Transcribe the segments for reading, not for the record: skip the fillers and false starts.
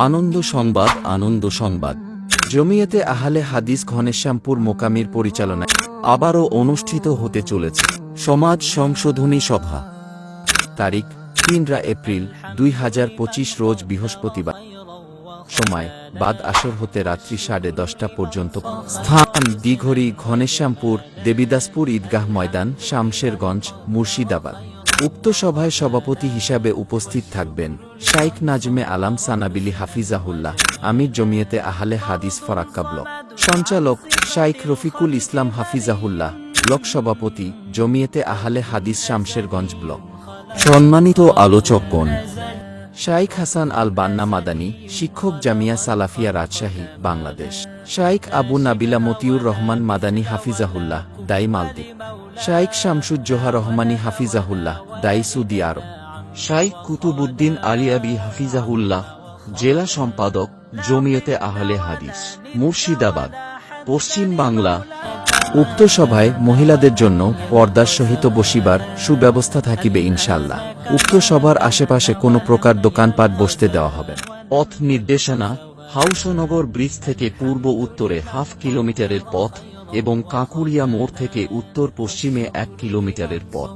আনন্দ সংবাদ, আনন্দ সংবাদ। জমিয়তে আহলে হাদিস ঘনেশ্যামপুর মোকামির পরিচালনায় আবারও অনুষ্ঠিত হতে চলেছে সমাজ সংশোধনী সভা। তারিখ 3 এপ্রিল 2025 রোজ বৃহস্পতিবার। সময় বাদ আসর হতে রাত্রি 10:30 পর্যন্ত। স্থান দিঘড়ি, ঘনেশ্যামপুর, দেবীদাসপুর ঈদগাহ ময়দান, শামশেরগঞ্জ, মুর্শিদাবাদ। উক্ত সভায় সভাপতি হিসাবে উপস্থিত থাকবেন শাইখ নাজমে আলাম সানাবিলি হাফিজাহুল্লাহ, আমির জমিয়তে আহলে হাদিস ফরাক্কা ব্লক। সঞ্চালক শাইখ রফিকুল ইসলাম হাফিজাহুল্লাহ, ব্লক সভাপতি জমিয়তে আহলে হাদিস শামশেরগঞ্জ ব্লক। সম্মানিত আলোচকগণ: শাইখ হাসান আল বান্না মাদানী, শিক্ষক, জামিয়া সালাফিয়া, রাজশাহী, বাংলাদেশ। শাইখ আবু নাবিলা মতিউর রহমান মাদানী হাফিজাহুল্লাহ, দাই মালদ্বীপ। শাইখ শামসুজ্জোহা রহমানী হাফিজাহুল্লাহ, দাই সৌদি আরব। শাইখ কুতুবুদ্দিন আলিয়াবি হাফিজাহুল্লাহ, জেলা সম্পাদক জমিয়তে আহলে হাদিস, মুর্শিদাবাদ, পশ্চিম বাংলা। উক্ত সভায় মহিলাদের জন্য পর্দার সহিত বসিবার সুব্যবস্থা থাকিবে ইনশাআল্লাহ। উক্ত সভার আশেপাশে কোনো প্রকার দোকানপাট বসতে দেওয়া হবে। পথ নির্দেশনা: হাউসনগর ব্রিজ থেকে পূর্ব উত্তরে হাফ কিলোমিটারের পথ এবং কাঁকুড়িয়া মোড় থেকে উত্তর পশ্চিমে 1 কিলোমিটারের পথ।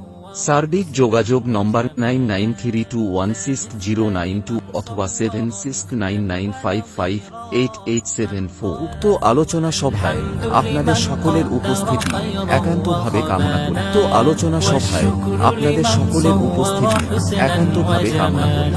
সার্বিক যোগাযোগ নম্বর 9932160092 অথবা 7699558874। উক্ত আলোচনা সভায় আপনাদের সকলের উপস্থিতি একান্তভাবে কামনা করি। উক্ত আলোচনা সভায় আপনাদের সকলের উপস্থিতি একান্তভাবে কামনা করি।